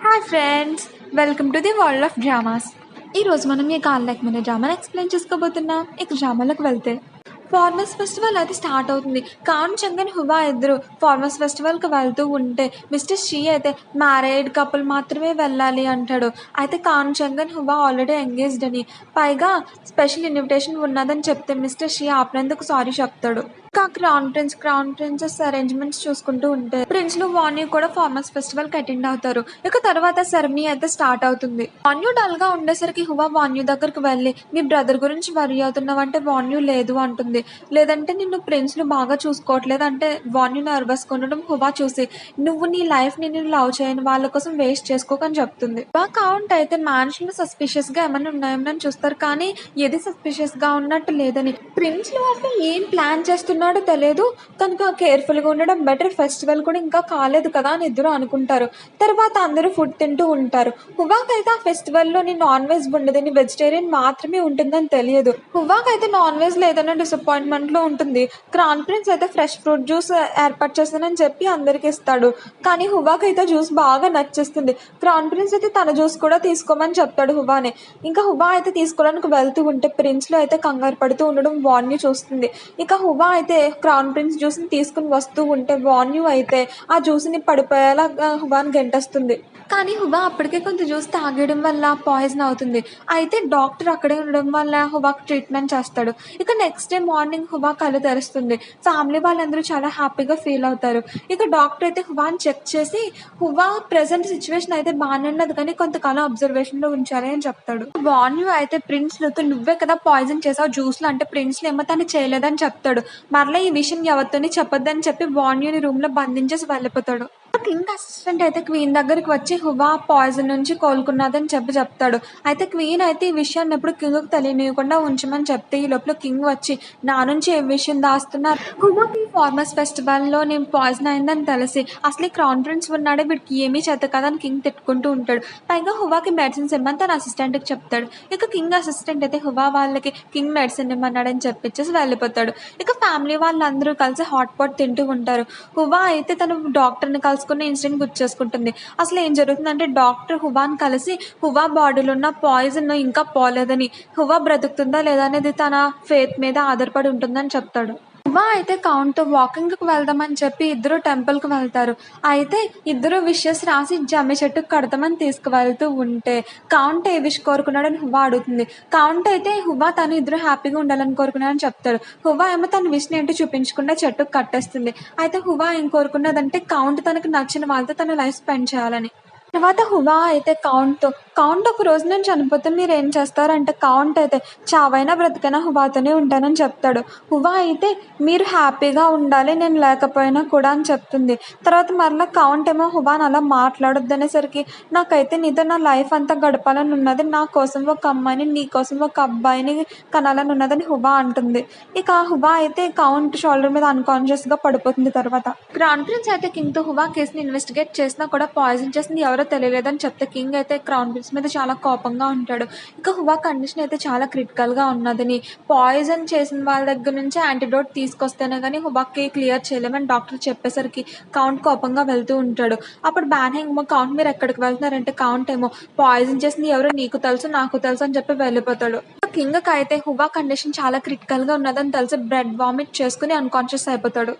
Hi friends, welcome to the world of dramas. ఈరోజు మనం ఈ కాల్ లైక్ మన డ్రామాని ఎక్స్ప్లెయిన్ చేసుకోబోతున్నాం. ఇక డ్రామాలోకి వెళ్తే ఫార్మర్స్ ఫెస్టివల్ అయితే స్టార్ట్ అవుతుంది. కాన్ చంగన్ హువా ఇద్దరు ఫార్మర్స్ ఫెస్టివల్కి వెళ్తూ ఉంటే మిస్టర్ షీ అయితే మ్యారేడ్ కపుల్ మాత్రమే వెళ్ళాలి అంటాడు. అయితే కాన్ చంగన్ హువా ఆల్రెడీ ఎంగేజ్డ్ అని, పైగా స్పెషల్ ఇన్విటేషన్ ఉన్నదని చెప్తే మిస్టర్ షీ ఆపినందుకు సారీ చెప్తాడు. ఇంకా క్రౌన్ ప్రిన్సెస్ అరేంజ్మెంట్స్ చూసుకుంటూ ఉంటే ప్రిన్స్లు వాన్యూ కూడా ఫార్మర్స్ ఫెస్టివల్ కి అటెండ్ అవుతారు. ఇక తర్వాత సెరమనీ అయితే స్టార్ట్ అవుతుంది. వాన్యూ డల్ గా ఉండేసరికి హువా వాన్యూ దగ్గరకు వెళ్ళి నీ బ్రదర్ గురించి వరీ అవుతున్నావు అంటే వాన్యూ లేదు అంటుంది. లేదంటే నిన్ను ప్రిన్స్లు బాగా చూసుకోవట్లేదు అంటే వాన్యూ నర్వస్ కొనడం హువా చూసి నువ్వు నీ లైఫ్ ని లవ్ చేయని వాళ్ళ కోసం వేస్ట్ చేసుకోకని చెప్తుంది. కౌంట్ అయితే మ్యాన్షన్ సస్పిషియస్ గా ఏమైనా ఉన్నాయని చూస్తారు, కానీ ఏది సస్పిషియస్ గా ఉన్నట్టు లేదని. ప్రిన్స్లు అసలు ఏం ప్లాన్ చేస్తున్నాడో తెలియదు కనుక కేర్ఫుల్ గా ఉండడం బెటర్. ఫెస్టివల్ కూడా ఇంకా కాలేదు కదా అని ఇద్దరు అనుకుంటారు. తర్వాత అందరూ ఫుడ్ తింటూ ఉంటారు. హువాక్ అయితే ఆ ఫెస్టివల్ లో నాన్ వెజ్ ఉండదని, వెజిటేరియన్ మాత్రమే ఉంటుందని తెలియదు. హువాక్ అయితే నాన్ వెజ్ లేదన్న డిసప్పాయింట్మెంట్ లో ఉంటుంది. క్రాన్ ప్రిన్స్ అయితే ఫ్రెష్ ఫ్రూట్ జ్యూస్ ఏర్పాటు చేస్తానని చెప్పి అందరికి ఇస్తాడు, కానీ హువాక్ అయితే జ్యూస్ బాగా నచ్చేస్తుంది. క్రాన్ ప్రిన్స్ అయితే తన జ్యూస్ కూడా తీసుకోమని చెప్తాడు హువాని. ఇంకా హువా అయితే తీసుకోవడానికి వెళ్తూ ఉంటే ప్రిన్స్ లో అయితే కంగారు పడుతూ ఉండడం వాన్యూ చూస్తుంది. ఇక హువా అయితే క్రౌన్ ప్రిన్స్ జ్యూస్ ని తీసుకుని వస్తూ ఉంటే వాన్యూ అయితే ఆ జ్యూస్ ని పడిపోయేలా హువాని గెంటేస్తుంది. కానీ హువా అప్పటికే కొంత జ్యూస్ తాగేయడం వల్ల పాయిజన్ అవుతుంది. అయితే డాక్టర్ అక్కడే ఉండడం వల్ల హువాకి ట్రీట్మెంట్ చేస్తాడు. ఇక నెక్స్ట్ డే మార్నింగ్ హువా కళ్ళు తెరుస్తుంది. ఫ్యామిలీ వాళ్ళందరూ చాలా హ్యాపీగా ఫీల్ అవుతారు. ఇక డాక్టర్ అయితే హువాని చెక్ చేసి హువా ప్రెసెంట్ సిచ్యువేషన్ అయితే బాగానే ఉన్నది కానీ కొంతకాలం అబ్జర్వేషన్ లో ఉంచాలి అని చెప్తాడు. వాన్యూ అయితే ప్రిన్స్లతో నువ్వే కదా పాయిజన్ చేసావు జ్యూస్ లో అంటే ప్రిన్స్లు ఏమో తను చేయలేదని చెప్తాడు. మరలా ఈ విషయం ఎవరితోని చెప్పొద్దని చెప్పి వాన్యూని రూమ్ లో బంధించేసి వెళ్ళిపోతాడు. కింగ్ అసిస్టెంట్ అయితే క్వీన్ దగ్గరికి వచ్చి హువా పాయిజన్ నుంచి కోలుకున్నదని చెప్తాడు. అయితే క్వీన్ అయితే ఈ విషయాన్ని ఎప్పుడు కింగ్ కు తెలియనివ్వకుండా ఉంచమని చెప్తే ఈ లోపల కింగ్ వచ్చి నా నుంచి ఏ విషయం దాస్తున్నారు, హువాకి ఫార్మర్స్ ఫెస్టివల్ లో నేను పాయిజన్ అయిందని తెలిసి అసలు క్రౌన్ ప్రిన్స్ ఉన్నాడే వీడికి ఏమీ చేత కదని కింగ్ తిట్టుకుంటూ ఉంటాడు. పైగా హువాకి మెడిసిన్స్ ఇమ్మని తన అసిస్టెంట్ కి చెప్తాడు. ఇక కింగ్ అసిస్టెంట్ అయితే హువా వాళ్ళకి కింగ్ మెడిసిన్ ఇమ్మన్నాడని చెప్పించేసి వెళ్ళిపోతాడు. ఇక ఫ్యామిలీ వాళ్ళందరూ కలిసి హాట్ పాట్ తింటూ ఉంటారు. హువా అయితే తను డాక్టర్ని కలుసుకున్న ఇన్సిడెంట్ గుర్తు చేసుకుంటుంది. అసలు ఏం జరుగుతుందంటే డాక్టర్ హువాని కలిసి హువా బాడీలో ఉన్న పాయిజన్ ఇంకా పోలేదని, హువా బ్రతుకుతుందా లేదా అనేది తన ఫేత్ మీద ఆధారపడి ఉంటుందని చెప్తాడు. హువా అయితే కౌంట్ వాకింగ్కి వెళ్దామని చెప్పి ఇద్దరు టెంపుల్కి వెళ్తారు. అయితే ఇద్దరు విషెస్ రాసి జమ్మి చెట్టుకు కడతామని తీసుకువెళ్తూ ఉంటే కౌంట్ ఏ విష్ కోరుకున్నాడని హువా అడుగుతుంది. కౌంట్ అయితే హువా తను ఇద్దరు హ్యాపీగా ఉండాలని కోరుకున్నాడని చెప్తాడు. హువా ఏమో తన విష్ని ఏంటో చూపించకుండా చెట్టుకు కట్టేస్తుంది. అయితే హువా ఏం కోరుకున్నదంటే కౌంట్ తనకు నచ్చిన వాళ్ళతో తన లైఫ్ స్పెండ్ చేయాలని. తర్వాత హువా అయితే కౌంట్ ఒక రోజు నేను చనిపోతే మీరు ఏం చేస్తారంటే కౌంట్ అయితే చావైనా బ్రతికైనా హువాతోనే ఉంటానని చెప్తాడు. హువా అయితే మీరు హ్యాపీగా ఉండాలి నేను లేకపోయినా కూడా అని చెప్తుంది. తర్వాత మరలా కౌంట్ ఏమో హువాని అలా మాట్లాడొద్దు అనేసరికి నాకైతే నీతో నా లైఫ్ అంతా గడపాలని ఉన్నది, నా కోసం ఒక అమ్మాయిని నీ కోసం ఒక అబ్బాయిని కనాలని ఉన్నదని హువా అంటుంది. ఇక హువా అయితే కౌంట్ షోల్డర్ మీద అన్కాన్షియస్ గా పడిపోతుంది. తర్వాత క్రౌన్ ప్రిన్స్ అయితే కింగ్ తో హువా కేసుని ఇన్వెస్టిగేట్ చేసినా కూడా పాయిజన్ చేసింది ఎవరో తెలియలేదని చెప్తే కింగ్ అయితే క్రౌన్ ప్రిన్స్ మీద చాలా కోపంగా ఉంటాడు. ఇక హువా కండిషన్ అయితే చాలా క్రిటికల్ గా ఉన్నదని, పాయిజన్ చేసిన వాళ్ళ దగ్గర నుంచి యాంటీడోట్ తీసుకొస్తేనే కానీ హువాకి క్లియర్ చేయలేమని డాక్టర్ చెప్పేసరికి కౌంట్ కోపంగా వెళ్తూ ఉంటాడు. అప్పుడు బ్యాన్హింగ్ కౌంట్ మీరు ఎక్కడికి వెళ్తున్నారంటే కౌంట్ ఏమో పాయిజన్ చేసింది ఎవరో నీకు తెలుసు నాకు తెలుసు అని చెప్పి వెళ్ళిపోతాడు. కింగ్ కి అయితే హువా కండిషన్ చాలా క్రిటికల్ గా ఉన్నదని తెలిసి బ్లడ్ వామిట్ చేసుకుని అన్కాన్షియస్ అయిపోతాడు.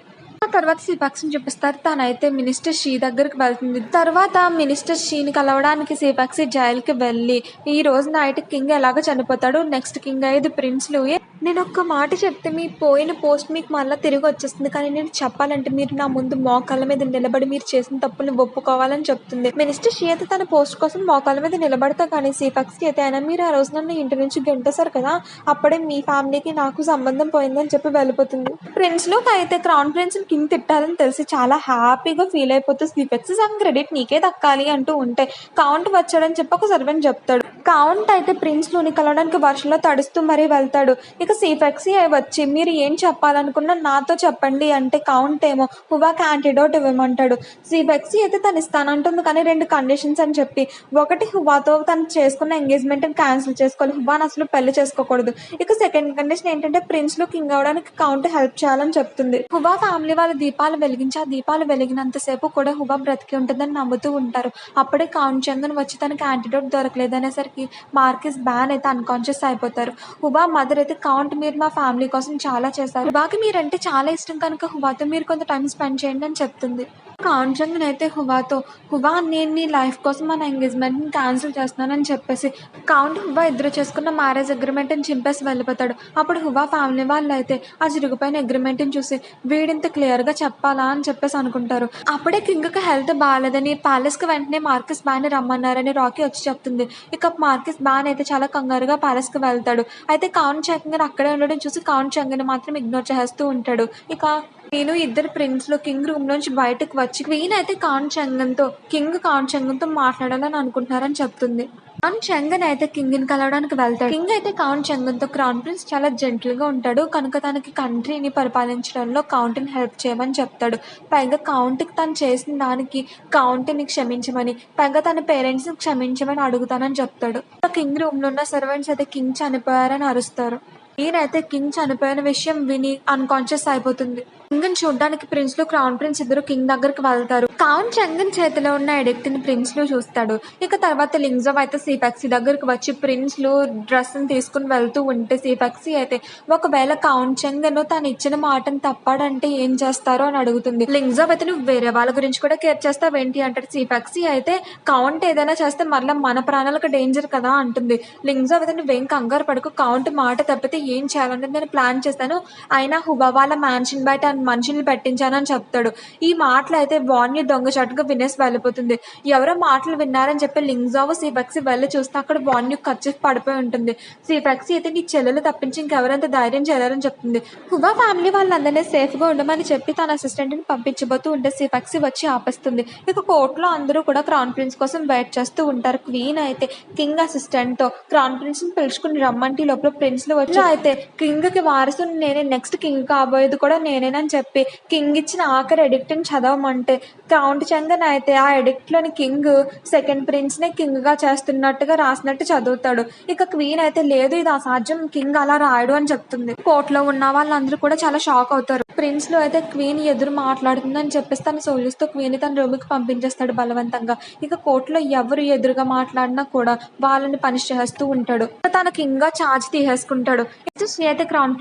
ఆ తర్వాత సిపాక్స్ని చూపిస్తారు. తనైతే మినిస్టర్ షీ దగ్గరికి వెళ్తుంది. తర్వాత మినిస్టర్ షీని కలవడానికి సిపాక్సి జైలుకి వెళ్ళి ఈ రోజు నైట్ కింగ్ ఎలాగో చనిపోతాడు, నెక్స్ట్ కింగ్ అయ్యేది ప్రిన్స్ లూయే. నేను ఒక్క మాట చెప్తే మీ పోయిన పోస్ట్ మీకు మళ్ళీ తిరిగి వచ్చేస్తుంది, కానీ నేను చెప్పాలంటే మీరు నా ముందు మోకాళ్ళ మీద నిలబడి మీరు చేసిన తప్పుని ఒప్పుకోవాలని చెప్తుంది. మినిస్టర్ షీ అయితే తన పోస్ట్ కోసం మోకాళ్ళ మీద నిలబడతా, కానీ సిపాక్సి అయితే అయినా మీరు ఆ రోజు నన్ను ఇంటి నుంచి గెంటేశారు కదా, అప్పుడే మీ ఫ్యామిలీకి నాకు సంబంధం పోయిందని చెప్పి వెళ్ళిపోతుంది. ప్రిన్స్ లూక్ అయితే క్రౌన్ ప్రిన్స్ కింగ్ తిట్టాలని తెలిసి చాలా హ్యాపీగా ఫీల్ అయిపోతూ సిపాక్సి సగం క్రెడిట్ నీకే దక్కాలి అంటూ ఉంటే కౌంట్ వచ్చాడని చెప్పి ఒక సర్వెంట్ చెప్తాడు. కౌంట్ అయితే ప్రిన్స్ లూని కలవడానికి వర్షంలో తడుస్తూ మరీ వెళ్తాడు. ఇక సీఫెక్సీ వచ్చి మీరు ఏం చెప్పాలనుకున్నా నాతో చెప్పండి అంటే కౌంట్ ఏమో హువాకి యాంటీడోట్ ఇవ్వమంటాడు. సీఫెక్సీ అయితే తను ఇస్తానంటుంది కానీ 2 కండిషన్స్ అని చెప్పి, ఒకటి హువాతో తను చేసుకున్న ఎంగేజ్మెంట్ని క్యాన్సిల్ చేసుకోవాలి, హువాని అసలు పెళ్లి చేసుకోకూడదు. ఇక సెకండ్ కండిషన్ ఏంటంటే ప్రిన్స్ లు కింగ్ అవడానికి కౌంట్ హెల్ప్ చేయాలని చెప్తుంది. హువా ఫ్యామిలీ వాళ్ళు దీపాలు వెలిగించి ఆ దీపాలు వెలిగినంతసేపు కూడా హువా బ్రతికి ఉంటుందని నమ్ముతూ ఉంటారు. అప్పుడే కౌంట్ చంగన్ వచ్చి తనకి యాంటీడోట్ దొరకలేదనేసరికి మార్కిస్ బ్యాన్ అయితే అన్కాన్షియస్ అయిపోతారు. హువా మదర్ అయితే కౌంట్ మీరు మా ఫ్యామిలీ కోసం చాలా చేశారు, హువాకి మీరంటే చాలా ఇష్టం కనుక హువాతో మీరు కొంత టైం స్పెండ్ చేయండి అని చెప్తుంది. కౌంట్ చంగన్ అయితే హువాతో హువా నేను నీ లైఫ్ కోసం మన ఎంగేజ్మెంట్ని క్యాన్సిల్ చేస్తున్నానని చెప్పేసి కౌంట్ హువా ఇద్దరు చేసుకున్న మ్యారేజ్ అగ్రిమెంట్ని చింపేసి వెళ్ళిపోతాడు. అప్పుడు హువా ఫ్యామిలీ వాళ్ళు అయితే ఆ చిరిగిపోయిన అగ్రిమెంట్ని చూసి వీడింత క్లియర్గా చెప్పాలా అని చెప్పేసి అనుకుంటారు. అప్పుడే కింగ్కి హెల్త్ బాగాలేదని ప్యాలెస్కి వెంటనే మార్కిస్ బ్యాన్ రమ్మన్నారని రాకీ వచ్చి చెప్తుంది. ఇక మార్కిస్ బ్యాన్ అయితే చాలా కంగారుగా ప్యాలెస్కి వెళ్తాడు. అయితే కౌంట్ చంగన్ అక్కడే ఉండడం చూసి కౌంట్ చంగన్ మాత్రం ఇగ్నోర్ చేస్తూ ఉంటాడు. ఇక నేను ఇద్దరు ప్రిన్స్లు కింగ్ రూమ్ నుంచి బయటకు వచ్చి క్వీన్ అయితే కౌంట్ చంగన్తో మాట్లాడాలని అనుకుంటున్నారని చెప్తుంది. కౌంట్ చంగన్ అయితే కింగ్ని కలవడానికి వెళ్తాడు. కింగ్ అయితే కౌంట్ చంగన్తో క్రౌన్ ప్రిన్స్ చాలా జెంటిల్గా ఉంటాడు కనుక తనకి కంట్రీని పరిపాలించడంలో కౌంట్ని హెల్ప్ చేయమని చెప్తాడు. పైగా కౌంట్కి తను చేసిన దానికి కౌంట్ని క్షమించమని, పైగా తన పేరెంట్స్ని క్షమించమని అడుగుతానని చెప్తాడు. కింగ్ రూమ్లో ఉన్న సర్వెంట్స్ అయితే కింగ్ చనిపోయారని అరుస్తారు. ఈయనైతే కింగ్ చనిపోయిన విషయం విని అన్కాన్షియస్ అయిపోతుంది. కింగ్ని చూడడానికి ప్రిన్స్లు క్రౌన్ ప్రిన్స్ ఇద్దరు కింగ్ దగ్గరికి వెళ్తారు. కౌంట్ చంగన్ చేతిలో ఉన్న ఎడిక్ట్ని ప్రిన్స్లు చూస్తాడు. ఇక తర్వాత లింగ్జవ్ అయితే సీఫెక్సీ దగ్గరికి వచ్చి ప్రిన్స్లు డ్రెస్ని తీసుకుని వెళ్తూ ఉంటే సీఫెక్సీ అయితే ఒకవేళ కౌంట్ చంగన్ తను ఇచ్చిన మాటను తప్పాడంటే ఏం చేస్తారో అని అడుగుతుంది. లింగ్జవ్ అయితే నువ్వు వేరే వాళ్ళ గురించి కూడా కేర్ చేస్తావేంటి అంటాడు. సీఫెక్సీ అయితే కౌంట్ ఏదైనా చేస్తే మళ్ళీ మన ప్రాణాలకు డేంజర్ కదా అంటుంది. లింగ్జవ్ అయితే నువ్వేం కంగారు పడకు, కౌంట్ మాట తప్పితే ఏం చేయాలంటే నేను ప్లాన్ చేస్తాను, అయినా హువా వాళ్ళ మ్యాన్షన్ బయట మనుషుల్ని పెట్టించానని చెప్తాడు. ఈ మాటలు అయితే వాన్యూ దొంగచాటుగా వినేసి వెళ్ళిపోతుంది. ఎవరో మాటలు విన్నారని చెప్పి లింగ్జావ్ సీఫెక్సీ వెళ్ళి చూస్తే అక్కడ వాన్యూ కచ్చిఫ్ పడిపోయి ఉంటుంది. సీఫెక్సీ అయితే నీ చెల్లెలు తప్పించి ఇంకెవరంత ధైర్యం చేయాలని చెప్తుంది. హువా ఫ్యామిలీ వాళ్ళందరినీ సేఫ్గా ఉండమని చెప్పి తన అసిస్టెంట్ని పంపించబోతూ ఉంటే సీఫెక్సీ వచ్చి ఆపేస్తుంది. ఇక కోర్టులో అందరూ కూడా క్రౌన్ ప్రిన్స్ కోసం వెయిట్ చేస్తూ ఉంటారు. క్వీన్ అయితే కింగ్ అసిస్టెంట్తో క్రౌన్ ప్రిన్స్ని పిలుచుకుని రమ్మంటే లోపల ప్రిన్స్లు వచ్చి అయితే కింగ్కి వారసుని నేనే, నెక్స్ట్ కింగ్ కాబోయేది కూడా నేనేనని చెప్పి కింగ్ ఇచ్చిన ఆఖరి ఎడిక్ట్ని చదవమంటే కౌంట్ చంగన్ అయితే ఆ ఎడిక్ట్లోని కింగ్ సెకండ్ ప్రిన్స్నే కింగ్గా చేస్తున్నట్టుగా రాసినట్టు చదువుతాడు. ఇక క్వీన్ అయితే లేదు ఇది అసాధ్యం, కింగ్ అలా రాయడు అని చెప్తుంది. కోర్టులో ఉన్న వాళ్ళందరూ కూడా చాలా షాక్ అవుతారు. ప్రిన్స్లో అయితే క్వీన్ ఎదురు మాట్లాడుతుందని చెప్పేసి తన సోల్జర్స్తో క్వీన్ తన రూమ్కి పంపించేస్తాడు బలవంతంగా. ఇక కోర్టులో ఎవరు ఎదురుగా మాట్లాడినా కూడా వాళ్ళని పనిష్ చేస్తూ ఉంటాడు. తన కింగ్గా ఛార్జ్ తీసేసుకుంటాడు. శ్రీ అయితే క్రౌన్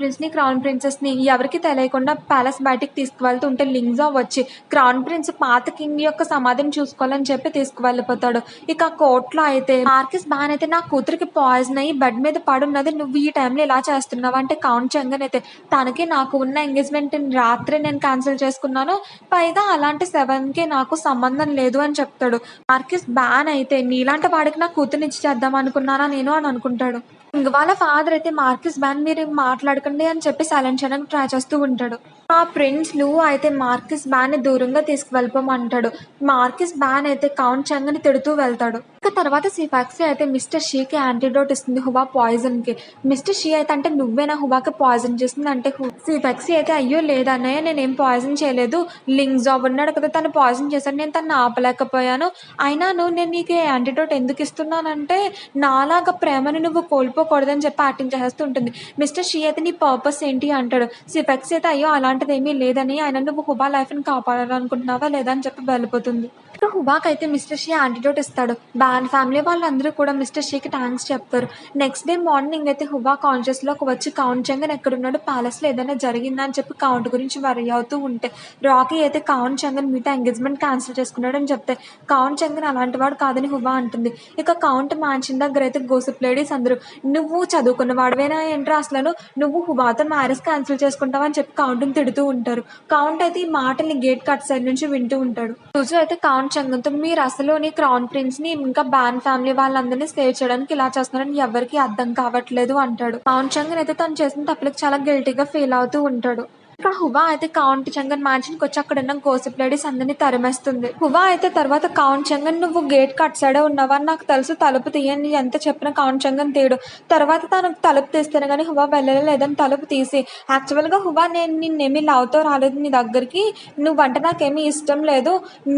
ప్రిన్సెస్ని ఎవరికి తెలియకుండా ప్యాలెస్ బయటికి తీసుకువెళ్తూ ఉంటే లింగ్జావ్ వచ్చి క్రౌన్ ప్రిన్స్ పాత కింగ్ యొక్క సమాధిని చూసుకోవాలని చెప్పి తీసుకువెళ్ళిపోతాడు. ఇక కోర్టులో అయితే మార్కిస్ బ్యాన్ అయితే నా కూతురికి పాయిజన్ అయ్యి బెడ్ మీద పడున్నది, నువ్వు ఈ టైంలో ఇలా చేస్తున్నావు అంటే కౌంట్ చంగన్ అయితే తనకి నాకు ఉన్న ఎంగేజ్మెంట్ రాత్రి నేను క్యాన్సిల్ చేసుకున్నాను, పైగా అలాంటి 7కి నాకు సంబంధం లేదు అని చెప్తాడు. మార్కిస్ బ్యాన్ అయితే నీలాంటి వాడికి నా కూతుర్ని ఇచ్చి చేద్దాం అనుకున్నానా నేను అని అనుకుంటాడు. ఇంక వాళ్ళ ఫాదర్ అయితే మార్కిస్ బ్యాన్ మీరు మాట్లాడకండి అని చెప్పి సైలెంట్ చేయడానికి ట్రై చేస్తూ ఉంటాడు. ఆ ప్రిన్స్లు అయితే మార్కిస్ బ్యాన్ని దూరంగా తీసుకువెళ్ళిపోమంటాడు. మార్కిస్ బ్యాన్ అయితే కౌంట్ చంగని తిడుతూ వెళ్తాడు. ఇక తర్వాత సీఫెక్సీ అయితే మిస్టర్ షీకి యాంటీడోట్ ఇస్తుంది హువా పాయిజన్కి. మిస్టర్ షీ అయితే అంటే నువ్వేనా హువాకి పాయిజన్ చేస్తుంది అంటే సీఫెక్సీ అయితే అయ్యో లేదన్నయ్య నేనేం పాయిజన్ చేయలేదు, లింగ్జావ్ ఉన్నాడు కదా తను పాయిజన్ చేశాడు, నేను తను ఆపలేకపోయాను, అయినాను నేను నీకు యాంటీడోట్ ఎందుకు ఇస్తున్నానంటే నాలాగా ప్రేమని నువ్వు కోల్పోకూడదని చెప్పి యాక్టింగ్ చేస్తూ ఉంటుంది. మిస్టర్ షీ అయితే నీ పర్పస్ ఏంటి అంటాడు. సీఫెక్సీ అయితే అయ్యో అలాంటిది ఏమీ లేదని, ఆయన నువ్వు హువా లైఫ్ని కాపాడాలనుకుంటున్నావా లేదా అని చెప్పి వెళ్ళిపోతుంది. ఇక హువాకి అయితే మిస్టర్ షీ యాంటీడోట్ ఇస్తాడు. బ్యాన్ ఫ్యామిలీ వాళ్ళందరూ కూడా మిస్టర్ షీకి థ్యాంక్స్ చెప్తారు. నెక్స్ట్ డే మార్నింగ్ అయితే హువా కాన్షియస్లోకి వచ్చి కౌంట్ చంగన్ ఎక్కడున్నాడు, ప్యాలెస్లో ఏదైనా జరిగిందా అని చెప్పి కౌంట్ గురించి వరీ అవుతూ ఉంటే రాకీ అయితే కౌంట్ చంగన్ మీతో ఎంగేజ్మెంట్ క్యాన్సిల్ చేసుకున్నాడు అని చెప్తే కౌంట్ చంగన్ అలాంటి వాడు కాదని హువా అంటుంది. ఇక కౌంట్ మ్యాన్షన్ దగ్గర అయితే గోసిప్ లేడీస్ అందరూ నువ్వు చదువుకున్న వాడివేనా ఏంట్రా అసలు, నువ్వు హువాతో మ్యారేజ్ క్యాన్సిల్ చేసుకుంటావని చెప్పి కౌంట్ని తిడుతూ ఉంటారు. కౌంట్ అయితే ఈ మాటల్ని గేట్ కట్ సైడ్ నుంచి వింటూ ఉంటాడు. రోజు అయితే కౌంట్ చంగన్తో మీరు అసలు నీ క్రౌన్ ప్రిన్స్ని ఇంకా బ్యాన్ ఫ్యామిలీ వాళ్ళందరినీ సేవ్ చేయడానికి ఇలా చేస్తున్నారని ఎవరికి అర్థం కావట్లేదు అంటాడు. కౌంట్ చంగన్ అయితే తను చేసిన తప్పులకు చాలా గిల్టీగా ఫీల్ అవుతూ ఉంటాడు. ఇక హువా అయితే కౌంట్ చంగన్ మ్యాన్షన్కి వచ్చి అక్కడ ఉన్న గోసిప్ లేడీస్ అందరినీ తరిమేస్తుంది. హువా అయితే తర్వాత కౌంట్ చంగన్ నువ్వు గేట్ కట్ సైడే ఉన్నావని నాకు తెలుసు, తలుపు తీయని ఎంత చెప్పిన కౌంట్ చంగన్ తీయడు. తర్వాత తనకు తలుపు తీస్తేనే కానీ హువా వెళ్ళలేదని తలుపు తీసి యాక్చువల్గా హువా నేను నిన్నేమీ లవ్తో రాలేదు నీ దగ్గరికి, నువ్వంటే నాకేమీ ఇష్టం లేదు,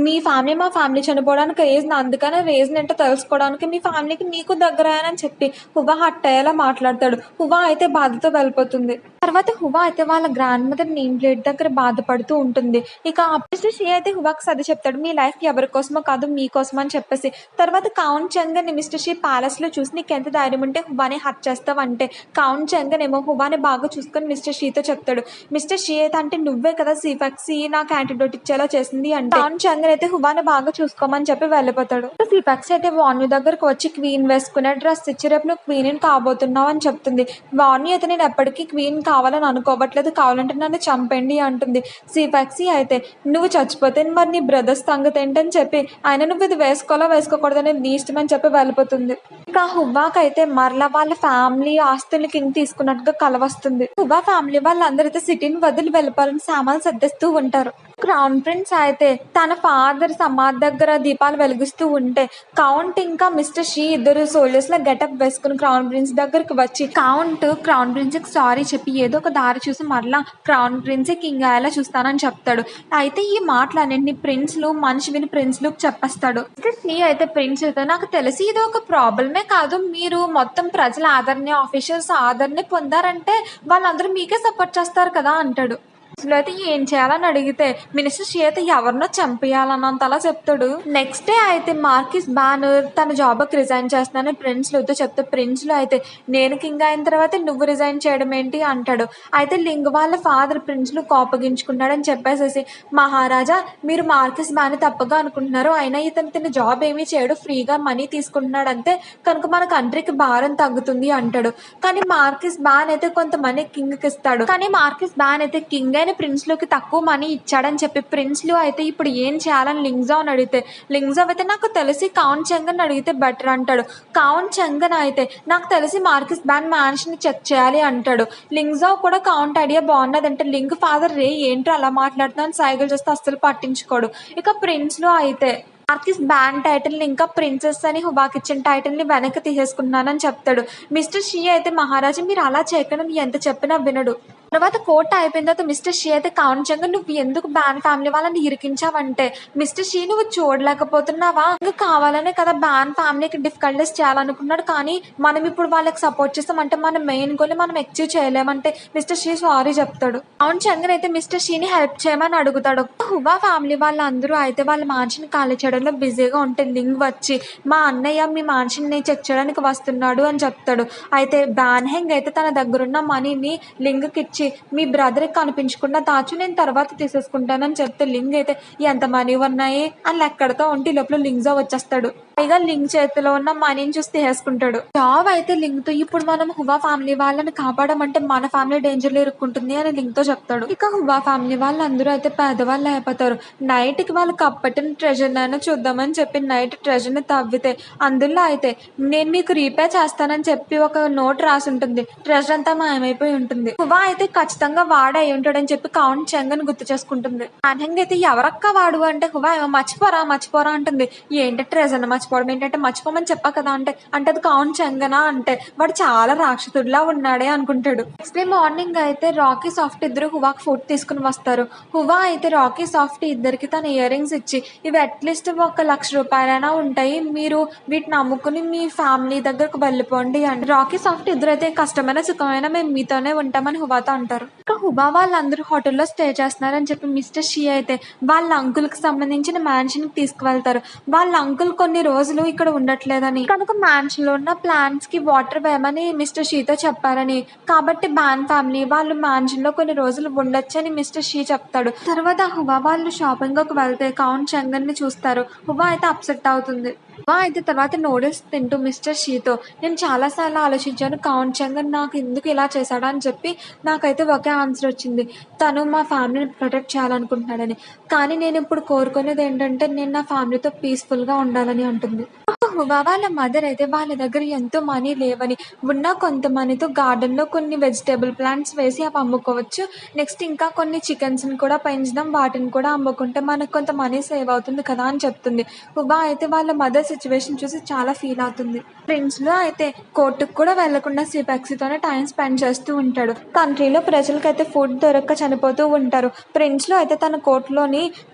మీ ఫ్యామిలీ మా ఫ్యామిలీ చనిపోవడానికి రీజన్, అందుకనే రీజన్ ఏంటో తెలుసుకోవడానికి మీ ఫ్యామిలీకి నీకు దగ్గర అని చెప్పి హువా హట్ అయ్యేలా మాట్లాడతాడు. హువా అయితే బాధతో వెళ్ళిపోతుంది. తర్వాత హువా అయితే వాళ్ళ గ్రాండ్ మదర్ నేమ్ ప్లేట్ దగ్గర బాధపడుతూ ఉంటుంది. ఇక అప్పుడు షీ అయితే హువాకి సర్ది చెప్తాడు, మీ లైఫ్ ఎవరి కోసమో కాదు మీకోసం అని చెప్పేసి. తర్వాత కౌంట్ చంగన్ మిస్టర్ షీ ప్యాలెస్లో చూసి నీకు ఎంత ధైర్యం ఉంటే హువాని హత్య చేస్తావు అంటే కౌంట్ చంగన్ ఏమో హువాని బాగా చూసుకొని మిస్టర్ షీతో చెప్తాడు. మిస్టర్ షీ అయితే అంటే నువ్వే కదా సిఫాక్సీ నాకు యాంటీడోట్ ఇచ్చేలా చేసింది అంటే కౌంట్ చంగన్ అయితే హువాని బాగా చూసుకోమని చెప్పి వెళ్ళిపోతాడు. సిఫాక్సీ అయితే వాన్యూ దగ్గరకు వచ్చి క్వీన్ వేసుకునే డ్రెస్ ఇచ్చి రేపు నువ్వు క్వీన్ కాబోతున్నావు అని చెప్తుంది. వాన్యూ అయితే నేను ఎప్పటికీ క్వీన్ కావాలని అనుకోవట్లేదు, కావాలంటే నన్ను చంపండి అంటుంది. సిఫాక్సీ అయితే నువ్వు చచ్చిపోతే మరి నీ బ్రదర్స్ సంగతి ఏంటని చెప్పి ఆయన నువ్వు ఇది వేసుకోవాలో వేసుకోకూడదని నీ ఇష్టం అని చెప్పి వెళ్ళిపోతుంది. ఇక హువాకి అయితే మరలా వాళ్ళ ఫ్యామిలీ ఆస్తులు కింద తీసుకున్నట్టుగా కల వస్తుంది. హువా ఫ్యామిలీ వాళ్ళందరైతే సిటీని వదిలి వెళ్ళిపోవాలని సామాన్లు సర్దిస్తూ ఉంటారు. క్రౌన్ ప్రిన్స్ అయితే తన ఫాదర్ సమాధి దగ్గర దీపాలు వెలిగిస్తూ ఉంటే కౌంట్ ఇంకా మిస్టర్ షీ ఇద్దరు సోల్జర్స్ లా గెటప్ వేసుకుని క్రౌన్ ప్రిన్స్ దగ్గరకు వచ్చి కౌంట్ క్రౌన్ ప్రిన్స్ కి సారీ చెప్పి ఏదో ఒక దారి చూసి మరలా క్రౌన్ ప్రిన్స్ కింగ్ అయ్యేలా చూస్తానని చెప్తాడు. అయితే ఈ మాటలన్నింటినీ ప్రిన్స్లు మనిషి విని ప్రిన్స్లు చెప్పేస్తాడు. మిస్టర్ షీ అయితే ప్రిన్స్ అయితే నాకు తెలిసి ఇది ఒక ప్రాబ్లమే కాదు, మీరు మొత్తం ప్రజల ఆదరణ ఆఫీషియల్స్ ఆదరణ పొందారంటే వాళ్ళందరూ మీకే సపోర్ట్ చేస్తారు కదా అంటాడు. అసలు అయితే ఏం చేయాలని అడిగితే మినిస్టర్ షీ అయితే ఎవరినో చంపేయాలన్నంతలా చెప్తాడు. నెక్స్ట్ డే అయితే మార్కిస్ బ్యానర్ తన జాబ్కి రిజైన్ చేస్తున్నానని ప్రిన్స్లుతో చెప్తే ప్రిన్స్లు అయితే నేను కింగ్ అయిన తర్వాత నువ్వు రిజైన్ చేయడం ఏంటి అంటాడు. అయితే లింగ్ వాళ్ళ ఫాదర్ ప్రిన్స్లు కోపగించుకున్నాడని చెప్పేసేసి మహారాజా మీరు మార్కిస్ బ్యానర్ తప్పగా అనుకుంటున్నారు, అయినా ఇతను జాబ్ ఏమీ చేయడు, ఫ్రీగా మనీ తీసుకుంటున్నాడు అంతే, కనుక మన కంట్రీకి భారం తగ్గుతుంది అంటాడు. కానీ మార్కిస్ బ్యాన్ అయితే కొంతమంది కింగ్కి ఇస్తాడు. కానీ మార్కిస్ బ్యాన్ అయితే కింగ్ అయిన ప్రిన్స్లోకి తక్కువ మనీ ఇచ్చాడని చెప్పి ప్రిన్స్లు అయితే ఇప్పుడు ఏం చేయాలని లింగ్జావ్ అడిగితే లింగ్జావ్ అయితే నాకు తెలిసి కౌంట్ చంగన్ అడిగితే బెటర్ అంటాడు. కౌంట్ చంగన్ అయితే నాకు తెలిసి మార్కిస్ బ్యాన్ మ్యాన్షన్ చెక్ చేయాలి అంటాడు. లింగ్జావ్ కూడా కౌంట్ ఐడియా బాగున్నదంటే లింగ్ ఫాదర్ రే ఏంటో అలా మాట్లాడుతున్నాను సైకిల్ చేస్తే అస్సలు పట్టించుకోడు. ఇక ప్రిన్స్లు అయితే మార్కిస్ బ్యాన్ టైటిల్ని ఇంకా ప్రిన్సెస్ అని హువాకి ఇచ్చిన టైటిల్ని వెనక్కి తీసేసుకున్నానని చెప్తాడు. మిస్టర్ షీ అయితే మహారాజా మీరు అలా చేయకుండా ఎంత చెప్పినా వినడు. తర్వాత కోర్టు అయిపోయిన తర్వాత మిస్టర్ షీ అయితే కౌంట్ చంగన్ నువ్వు ఎందుకు బ్యాన్ ఫ్యామిలీ వాళ్ళని ఇరికించావంటే మిస్టర్ షీ నువ్వు చూడలేకపోతున్నావా, ఇంకా కావాలనే కదా బ్యాన్ ఫ్యామిలీకి డిఫికల్టీస్ చేయాలనుకున్నాడు, కానీ మనం ఇప్పుడు వాళ్ళకి సపోర్ట్ చేస్తామంటే మన మెయిన్ గోల్ మనం అచీవ్ చేయలేమంటే మిస్టర్ షీ సారీ చెప్తాడు. కౌంట్ చంగన్ అయితే మిస్టర్ షీని హెల్ప్ చేయమని అడుగుతాడు. హువా ఫ్యామిలీ వాళ్ళందరూ అయితే వాళ్ళ మాన్షన్ ఖాళీ చేయడంలో బిజీగా ఉంటే లింగ్ వచ్చి మా అన్నయ్య మీ మాన్షన్ని చెక్ చేయడానికి వస్తున్నాడు అని చెప్తాడు. అయితే బ్యాన్ హెంగ్ అయితే తన దగ్గరున్న మనీని లింగ్కి ఇచ్చి మీ బ్రదర్కి కనిపించకుండా దాచు నేను తర్వాత తీసేసుకుంటానని చెప్తే లింగ్ అయితే ఎంత మనీ ఉన్నాయి అని లెక్కడతో ఉంటే లోపల లింగ్జా వచ్చేస్తాడు. పైగా లింగ్ చేతిలో ఉన్న మనీని చూసి తీసేసుకుంటాడు. జాబ్ అయితే లింగ్ తో ఇప్పుడు మనం హువా ఫ్యామిలీ వాళ్ళని కాపాడమంటే మన ఫ్యామిలీ డేంజర్ లో ఇరుక్కుంటుంది అని లింగ్ తో చెప్తాడు. ఇక హువా ఫ్యామిలీ వాళ్ళందరూ అయితే పేదవాళ్ళు అయిపోతారు. నైట్ కి వాళ్ళు కప్పటిన ట్రెజర్ అయినా చూద్దామని చెప్పి నైట్ ట్రెజర్ ని తవ్వితే అందులో అయితే నేను మీకు రీపే చేస్తానని చెప్పి ఒక నోట్ రాసి ఉంటుంది. ట్రెజర్ అంతా మాయమైపోయి ఉంటుంది. హువా అయితే ఖచ్చితంగా వాడే అయి ఉంటాడని చెప్పి కౌంట్ చంగన్ గుర్తు చేసుకుంటుంది. ఆనంగ్ అయితే ఎవరక్క వాడు అంటే హువా ఏమో మర్చిపోరా అంటుంది. ఏంటంటే ట్రెజర్ మర్చిపోవడం ఏంటంటే మర్చిపోమని చెప్పా కదా అంటే అది కౌంట్ చంగనా అంటే వాడు చాలా రాక్షసుడిలా ఉన్నాడే అనుకుంటాడు. నెక్స్ట్ డే మార్నింగ్ అయితే రాకీ సాఫ్ట్ ఇద్దరు హువాకి ఫుడ్ తీసుకుని వస్తారు. హువా అయితే రాకీ సాఫ్ట్ ఇద్దరికి తన ఇయర్ రింగ్స్ ఇచ్చి ఇవి అట్లీస్ట్ 1,00,000 రూపాయలైనా ఉంటాయి, మీరు వీటిని అమ్ముకుని మీ ఫ్యామిలీ దగ్గరకు వెళ్ళిపోండి అంటే రాకీ సాఫ్ట్ ఇద్దరైతే కష్టమైన సుఖమైన మేము మీతోనే ఉంటామని హువాతో అంటారు. ఇంకా హువా వాళ్ళందరూ హోటల్లో స్టే చేస్తున్నారని చెప్పి మిస్టర్ షీ అయితే వాళ్ళ అంకుల్కి సంబంధించిన మ్యాన్షన్ కి తీసుకువెళ్తారు. వాళ్ళ అంకుల్ కొన్ని రోజులు ఇక్కడ ఉండట్లేదని, కనుక మ్యాన్షన్ లో ఉన్న ప్లాంట్స్ కి వాటర్ వేయమని మిస్టర్ షీతో చెప్పారని, కాబట్టి బ్యాన్ ఫ్యామిలీ వాళ్ళు మ్యాన్షన్ లో కొన్ని రోజులు ఉండొచ్చని మిస్టర్ షీ చెప్తాడు. తర్వాత హువా వాళ్ళు షాపింగ్ కి వెళ్తే కౌంట్ చంగన్ ని చూస్తారు. హువా అయితే అప్సెట్ అవుతుంది. హువా అయితే తర్వాత నూడిల్స్ తింటూ మిస్టర్ షీతో నేను చాలాసార్లు ఆలోచించాను కౌంట్ చంగన్ నాకు ఎందుకు ఇలా చేశాడా అని చెప్పి నాకైతే ఒకే ఆన్సర్ వచ్చింది, తను మా ఫ్యామిలీని ప్రొటెక్ట్ చేయాలనుకుంటున్నాడని, కానీ నేను ఇప్పుడు కోరుకునేది ఏంటంటే నేను నా ఫ్యామిలీతో పీస్ఫుల్గా ఉండాలని అంటుంది. హువా వాళ్ళ మదర్ అయితే వాళ్ళ దగ్గర ఎంతో మనీ లేవని, ఉన్న కొంత మనీతో గార్డెన్‌లో కొన్ని వెజిటబుల్ ప్లాంట్స్ వేసి అవి అమ్ముకోవచ్చు. నెక్స్ట్ ఇంకా కొన్ని చికెన్స్‌ని కూడా పెంచుదాం. వాటిని కూడా అమ్ముకుంటే మనకు కొంత మనీ సేవ్ అవుతుంది కదా అని చెప్తుంది. హువా అయితే వాళ్ళ మదర్ సిట్యుయేషన్ చూసి చాలా ఫీల్ అవుతుంది. ప్రిన్స్‌లో అయితే కోర్టుకి కూడా వెళ్లకుండా సిపెక్సీతోనే టైం స్పెండ్ చేస్తూ ఉంటాడు. కంట్రీలో ప్రజలకైతే ఫుడ్ దొరక్క చనిపోతూ ఉంటారు. ప్రిన్స్‌లో అయితే తన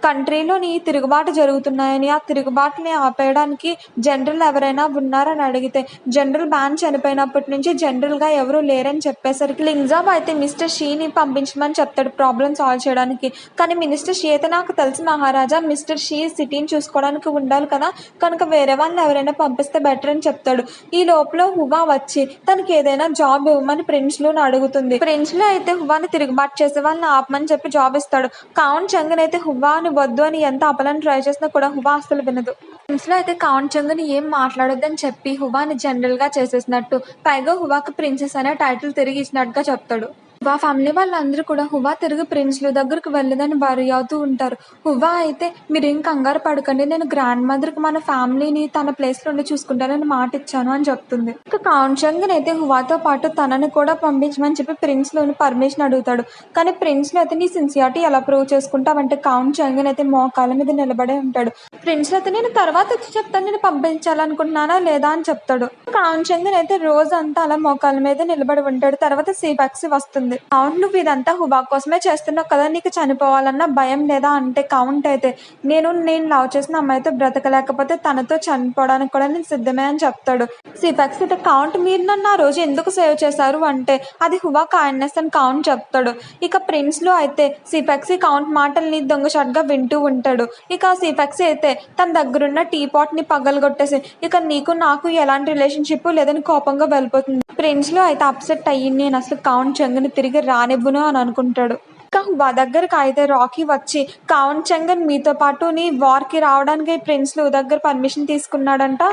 కంట్రీలోని తిరుగుబాటు జరుగుతున్నాయని, ఆ తిరుగుబాటుని ఆపేయడానికి జనరల్ ఎవరైనా ఉన్నారని అడిగితే, జనరల్ బ్యాన్ చనిపోయినప్పటి నుంచి జనరల్‌గా ఎవరూ లేరని చెప్పేసరికి లింగ్జాబ్ అయితే మిస్టర్ షీని పంపించమని చెప్తాడు ప్రాబ్లమ్ సాల్వ్ చేయడానికి. కానీ మినిస్టర్ షీ అయితే నాకు తెలుసు మహారాజా, మిస్టర్ షీ సిటీని చూసుకోవడానికి ఉండాలి కదా, కనుక వేరే వాళ్ళని ఎవరైనా పంపిస్తే బెటర్ అని చెప్తాడు. ఈ లోపల హువా వచ్చి తనకి ఏదైనా జాబ్ ఇవ్వమని ప్రిన్స్‌లోని అడుగుతుంది. ప్రిన్స్‌లో అయితే హువాని తిరుగుబాటు చేసే వాళ్ళని ఆపమని చెప్పి జాబ్ ఇస్తాడు. కౌంట్ చంగన్ అయితే హువాని వద్దు అని ఎంత ఆపాలని ట్రై చేసినా కూడా హువా అస్సలు వినదు. ప్రిన్స్‌లో అయితే కౌంట్ చంగన్ ఏం మాట్లాడొద్దని చెప్పి హువాని జనరల్‌గా చేసేసినట్టు, పైగా హువాకి ప్రిన్సెస్ అనే టైటిల్ తిరిగి ఇచ్చినట్టుగా చెప్తాడు. హువా ఫ్యామిలీ వాళ్ళందరూ కూడా హువా తిరిగి ప్రిన్స్‌లు దగ్గరికి వెళ్ళదని వరీ అవుతూ ఉంటారు. హువా అయితే మీరేం కంగారు పడకండి, నేను గ్రాండ్ మదర్‌కి మన ఫ్యామిలీని తన ప్లేస్‌లో ఉండి చూసుకుంటానని మాట ఇచ్చాను అని చెప్తుంది. ఇక కౌంట్ చంగన్ అయితే హువాతో పాటు తనని కూడా పంపించమని చెప్పి ప్రిన్స్‌లోని పర్మిషన్ అడుగుతాడు. కానీ ప్రిన్స్‌లో అయితే నీ సిన్సియారిటీ ఎలా ప్రూవ్ చేసుకుంటావంటే కౌంట్ చంగన్ అయితే మోకాళ్ళ మీద నిలబడే ఉంటాడు. ప్రిన్స్‌లో అయితే నేను తర్వాత వచ్చి చెప్తాను, నేను పంపించాలనుకుంటున్నానా లేదా అని చెప్తాడు. కౌంట్ చంగన్ అయితే రోజంతా అలా మోకాళ్ళ మీద నిలబడి ఉంటాడు. తర్వాత సిపెక్సీ వస్తుంది. కౌంట్ నువ్వు ఇదంతా హువా కోసమే చేస్తున్నావు కదా, నీకు చనిపోవాలన్న భయం లేదా అంటే కౌంట్ అయితే నేను లవ్ చేసిన అమ్మాయితో బ్రతకలేకపోతే తనతో చనిపోవడానికి కూడా నేను సిద్ధమే అని చెప్తాడు. సిపెక్సీ అయితే కౌంట్ మీరు నన్ను ఆ రోజు ఎందుకు సేవ్ చేశారు అంటే అది హువా కైండ్నెస్ అని కౌంట్ చెప్తాడు. ఇక ప్రిన్స్‌లో అయితే సిపెక్సీ కౌంట్ మాటల్ని దొంగచాటుగా వింటూ ఉంటాడు. ఇక సిపెక్సీ అయితే తన దగ్గరున్న టీ పాట్‌ని పగలగొట్టేసి ఇక నీకు నాకు ఎలాంటి రిలేషన్‌షిప్ లేదని కోపంగా వెళ్ళిపోతుంది. ప్రిన్స్‌లో అయితే అప్సెట్ అయ్యి నేను అసలు కౌంట్ చంగన్ తిరిగి రానివ్వను అని అనుకుంటాడు. ఇక హువా దగ్గరికి అయితే రాకీ వచ్చి కౌంట్ చంగన్ మీతో పాటు నీ వార్‌కి రావడానికి ప్రిన్స్‌లు దగ్గర పర్మిషన్ తీసుకున్నాడంట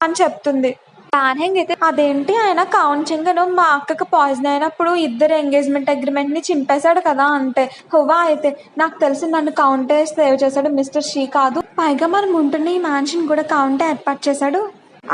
అని చెప్తుంది. ప్లానింగ్ అయితే అదేంటి ఆయన కౌంట్ చంగన్ మా అక్కకి పాయిజన్ అయినప్పుడు ఇద్దరు ఎంగేజ్మెంట్ అగ్రిమెంట్‌ని చింపేశాడు కదా అంటే హువా అయితే నాకు తెలిసి నన్ను కౌంటే సేవ్ చేశాడు, మిస్టర్ షీ కాదు. పైగా మనం ఉంటున్న ఈ మ్యాన్షన్ కూడా కౌంటే ఏర్పాటు చేశాడు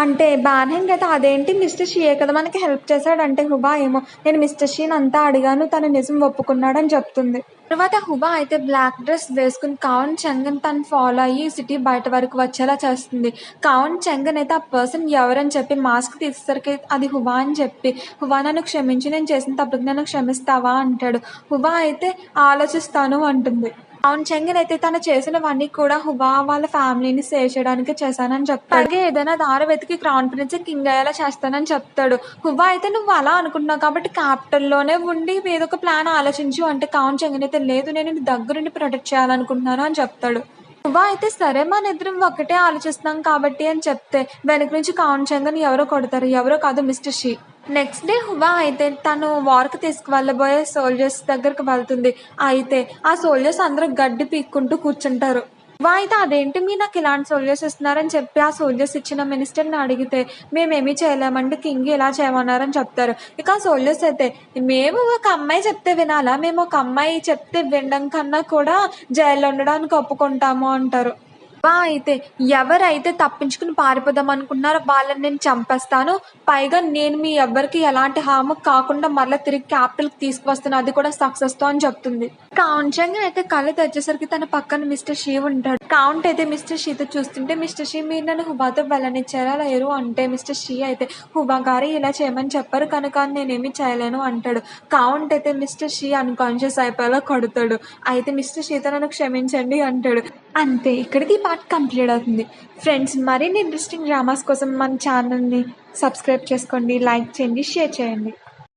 అంటే బాన్హెంగ్ అయితే అదేంటి మిస్టర్ షీయే కదా మనకి హెల్ప్ చేశాడంటే హువా ఏమో నేను మిస్టర్ షీని అంతా అడిగాను, తను నిజం ఒప్పుకున్నాడని చెప్తుంది. తర్వాత హువా అయితే బ్లాక్ డ్రెస్ వేసుకుని కౌంట్ చంగన్ తను ఫాలో అయ్యి సిటీ బయట వరకు వచ్చేలా చేస్తుంది. కౌంట్ చంగన్ అయితే ఆ పర్సన్ ఎవరని చెప్పి మాస్క్ తీసేసరికి అది హువా అని చెప్పి, హువా నన్ను క్షమించి నేను చేసిన తప్పుకి నన్ను క్షమిస్తావా అంటాడు. హువా అయితే ఆలోచిస్తాను అంటుంది. కౌంట్ చంగన్ అయితే తను చేసినవన్నీ కూడా హువా వాళ్ళ ఫ్యామిలీని సేవ్ చేయడానికి చేశానని చెప్తాడు. అలాగే ఏదైనా దారి వెతికి క్రౌన్ ప్రిన్స్ కింగ్ అయ్యేలా చేస్తానని చెప్తాడు. హువా అయితే నువ్వు అలా అనుకుంటున్నావు కాబట్టి క్యాపిటల్లోనే ఉండి ఏదో ఒక ప్లాన్ ఆలోచించు అంటే కౌంట్ చంగన్ అయితే లేదు నేను నీ దగ్గరుండి ప్రొటెక్ట్ చేయాలనుకుంటున్నాను అని చెప్తాడు. హువా అయితే సరే మన ఇద్దరం ఒకటే ఆలోచిస్తున్నాం కాబట్టి అని చెప్తే వెనక నుంచి కౌంట్ చంగన్ ఎవరో కొడతారు, ఎవరో కాదు మిస్టర్ షీ. నెక్స్ట్ డే హువా అయితే తను వార్కి తీసుకువెళ్ళబోయే సోల్జర్స్ దగ్గరికి వెళ్తుంది. అయితే ఆ సోల్జర్స్ అందరూ గడ్డి పీక్కుంటూ కూర్చుంటారు. హువా అయితే అదేంటి మీరు నాకు ఇలాంటి సోల్జర్స్ ఇస్తున్నారని చెప్పి ఆ సోల్జర్స్ ఇచ్చిన మినిస్టర్ని అడిగితే మేమేమీ చేయలేమంటే కింగ్ ఇలా చేయమన్నారని చెప్తారు. ఇక ఆ సోల్జర్స్ అయితే మేము ఒక అమ్మాయి చెప్తే వినాలా, మేము ఒక అమ్మాయి చెప్తే వినడం కన్నా కూడా జైల్లో ఉండడానికి ఒప్పుకుంటాము అంటారు. అయితే ఎవరైతే తప్పించుకుని పారిపోదాం అనుకున్నారో వాళ్ళని నేను చంపేస్తాను, పైగా నేను మీ ఎవ్వరికి ఎలాంటి హామ్ కాకుండా మళ్ళీ తిరిగి క్యాపిటల్కి తీసుకువస్తాను, అది కూడా సక్సెస్తో అని చెప్తుంది. కౌంట్ చంగన్ అయితే కళ్ళు తెచ్చేసరికి తన పక్కన మిస్టర్ షీ ఉంటాడు. కౌంట్ అయితే మిస్టర్ షీతో చూస్తుంటే మిస్టర్ షీ మీరు నన్ను హువాతో వెళ్ళనిచ్చారా లేరు అంటే మిస్టర్ షీ అయితే హువా గారు ఇలా చేయమని చెప్పారు కనుక నేనేమి చేయలేను అంటాడు. కౌంట్ అయితే మిస్టర్ షీ అన్కాన్షియస్ అయిపోయేలా కొడతాడు. అయితే మిస్టర్ షీతో నన్ను క్షమించండి అంటాడు. అంతే, ఇక్కడికి ఈ పార్ట్ కంప్లీట్ అవుతుంది. ఫ్రెండ్స్ మరిన్ని ఇంట్రెస్టింగ్ డ్రామాస్ కోసం మన ఛానల్ని సబ్స్క్రైబ్ చేసుకోండి, లైక్ చేయండి, షేర్ చేయండి.